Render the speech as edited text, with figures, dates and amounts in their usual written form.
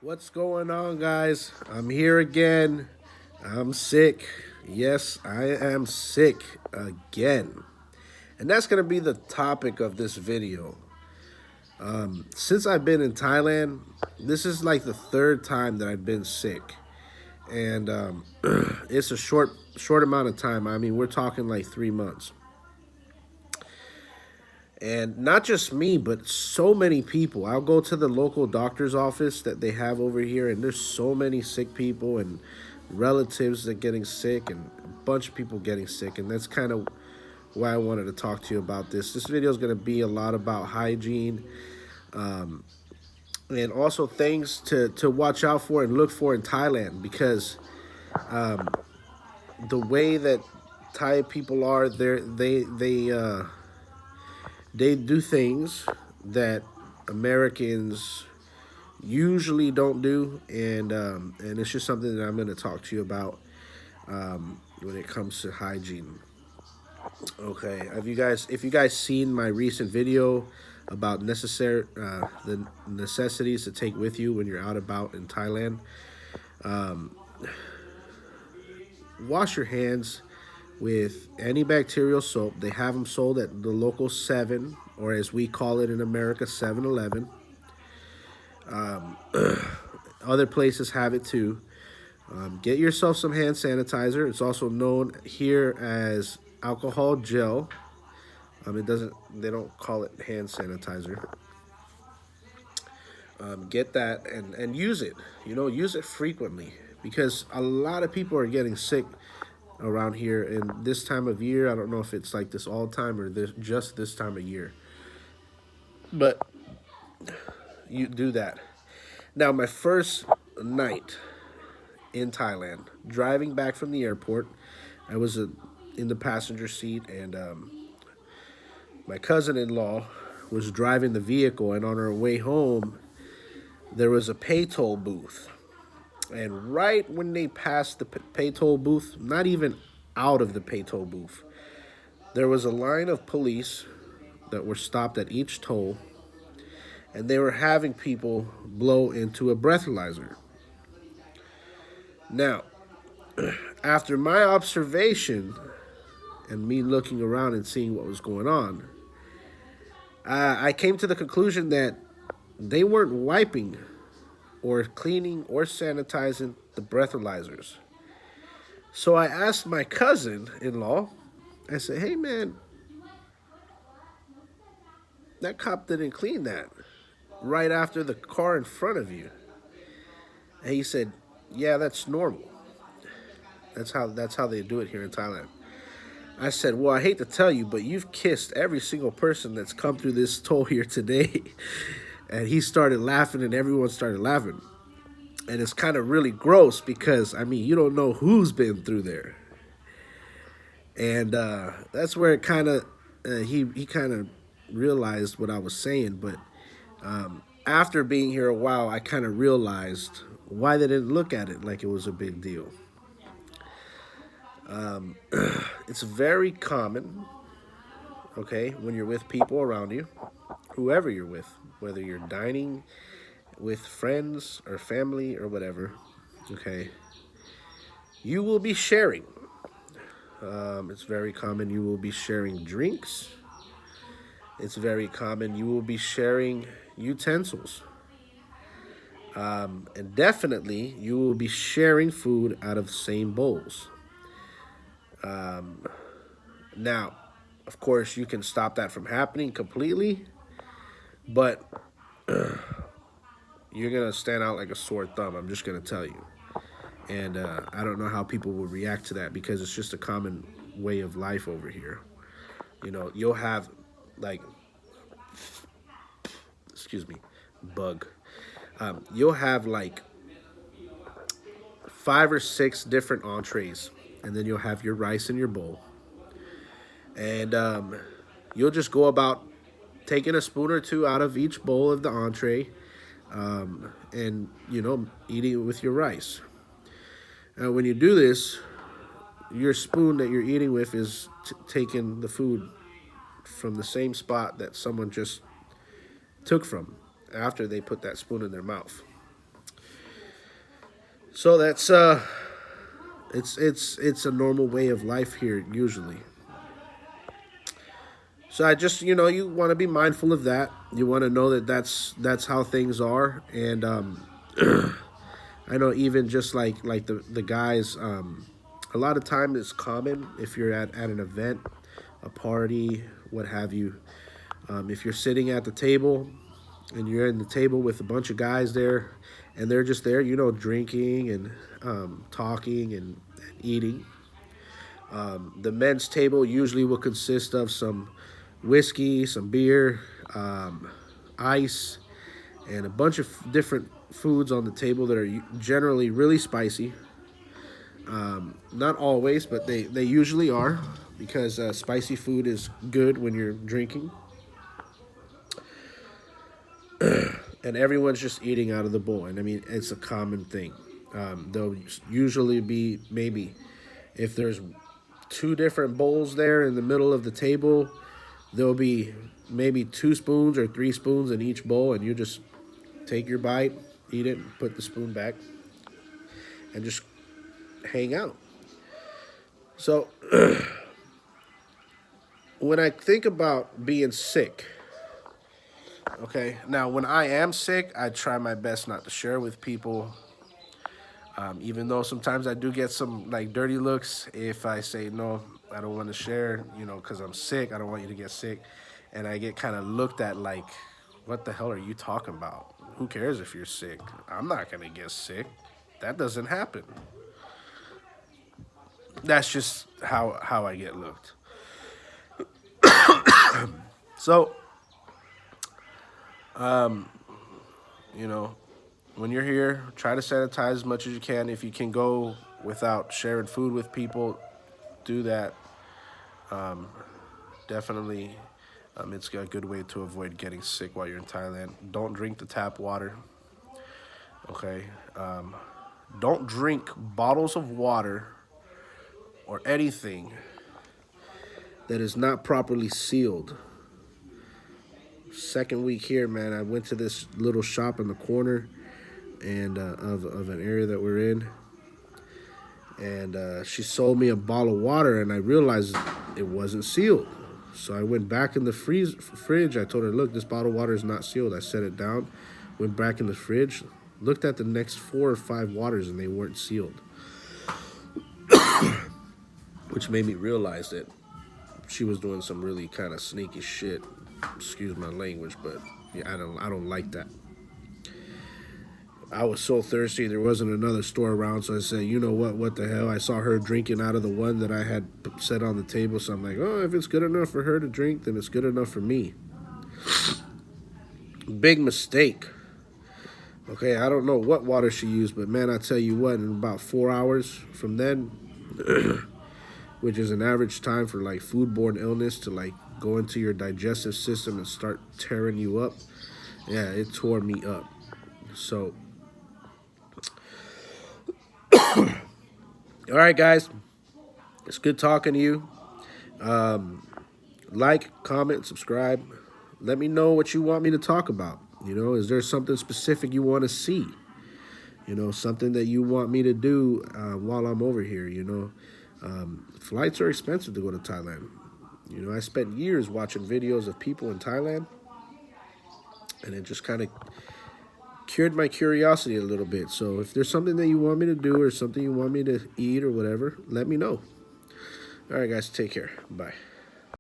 What's going on, guys? I'm here again. I'm sick. Yes, I am sick again. And that's going to be the topic of this video. Since I've been in Thailand, this is like the third time that I've been sick. And it's a short amount of time. I mean, we're talking like 3 months. And not just me, but so many people. I'll go to the local doctor's office that they have over here, and there's so many sick people and relatives that are getting sick, and a bunch of people getting sick. And that's kind of why I wanted to talk to you about this. This video is going to be a lot about hygiene, and also things to watch out for and look for in Thailand, because the way that Thai people are, they do things that Americans usually don't do, and it's just something that I'm going to talk to you about when it comes to hygiene. Okay, have you guys if you guys seen my recent video about the necessities to take with you when you're out about in Thailand? Wash your hands with antibacterial soap. They have them sold at the local 7, or as we call it in America, 7-Eleven. Other places have it too. Get yourself some hand sanitizer. It's also known here as alcohol gel. They don't call it hand sanitizer. Get that and use it. Use it frequently, because a lot of people are getting sick around here in this time of year. I don't know if it's like this all the time or just this time of year, but you do that. Now, my first night in Thailand, driving back from the airport, I was in the passenger seat, and my cousin-in-law was driving the vehicle, and on our way home, there was a pay toll booth. And right when they passed the pay toll booth, not even out of the pay toll booth, there was a line of police that were stopped at each toll, and they were having people blow into a breathalyzer. Now, after my observation and me looking around and seeing what was going on, I came to the conclusion that they weren't wiping or cleaning or sanitizing the breathalyzers. So I asked my cousin-in-law, I said, "Hey man, that cop didn't clean that right after the car in front of you." And he said, "Yeah, that's normal. That's how they do it here in Thailand." I said, "Well, I hate to tell you, but you've kissed every single person that's come through this toll here today." And he started laughing, and everyone started laughing. And it's kind of really gross, because, I mean, you don't know who's been through there. And that's where it kind of, he kind of realized what I was saying. But after being here a while, I kind of realized why they didn't look at it like it was a big deal. It's very common, okay, when you're with people around you, whoever you're with, whether you're dining with friends or family or whatever, okay, you will be sharing. It's very common you will be sharing drinks. It's very common you will be sharing utensils. And definitely you will be sharing food out of the same bowls. Now, of course, you can stop that from happening completely, but you're going to stand out like a sore thumb. I'm just going to tell you. And I don't know how people will react to that, because it's just a common way of life over here. You'll have, like, excuse me, bug. You'll have like 5 or 6 different entrees, and then you'll have your rice in your bowl. And you'll just go about taking a spoon or two out of each bowl of the entree, and, eating it with your rice. When you do this, your spoon that you're eating with is taking the food from the same spot that someone just took from after they put that spoon in their mouth. So that's it's a normal way of life here usually. So I just, you want to be mindful of that. You want to know that that's how things are. And I know even just like the guys, a lot of time it's common if you're at an event, a party, what have you. If you're sitting at the table and you're in the table with a bunch of guys there, and they're just there, drinking and talking and eating. The men's table usually will consist of some whiskey, some beer, ice, and a bunch of different foods on the table that are generally really spicy. Not always, but they usually are because spicy food is good when you're drinking. And everyone's just eating out of the bowl. And I mean, it's a common thing. There'll usually be maybe if there's two different bowls there in the middle of the table, there'll be maybe 2 spoons or 3 spoons in each bowl, and you just take your bite, eat it, put the spoon back, and just hang out. So when I think about being sick, okay, now when I am sick, I try my best not to share with people. Even though sometimes I do get some like dirty looks if I say no, I don't want to share, because I'm sick. I don't want you to get sick, and I get kind of looked at like, "What the hell are you talking about? Who cares if you're sick? I'm not gonna get sick. That doesn't happen." That's just how I get looked. So, you know, when you're here, try to sanitize as much as you can. If you can go without sharing food with people, do that. Definitely, it's a good way to avoid getting sick while you're in Thailand. Don't drink the tap water. Okay. Don't drink bottles of water or anything that is not properly sealed. Second week here, man, I went to this little shop in the corner and of an area that we're in, and she sold me a bottle of water, and I realized it wasn't sealed. So I went back in the fridge. I told her, "Look, this bottle of water is not sealed." I set it down, went back in the fridge, looked at the next 4 or 5 waters, and they weren't sealed, which made me realize that she was doing some really kind of sneaky shit. Excuse my language, but yeah, I don't like that. I was so thirsty. There wasn't another store around, so I said, "You know what? What the hell?" I saw her drinking out of the one that I had set on the table, so I'm like, "Oh, if it's good enough for her to drink, then it's good enough for me." Big mistake. Okay, I don't know what water she used, but man, I tell you what, in about 4 hours from then, which is an average time for like foodborne illness to like go into your digestive system and start tearing you up. Yeah, it tore me up. So, all right, guys, it's good talking to you. Like, comment, subscribe. Let me know what you want me to talk about. Is there something specific you want to see? Something that you want me to do while I'm over here. Flights are expensive to go to Thailand. I spent years watching videos of people in Thailand, and it just kind of cured my curiosity a little bit. So if there's something that you want me to do or something you want me to eat or whatever, let me know. All right, guys, take care. Bye.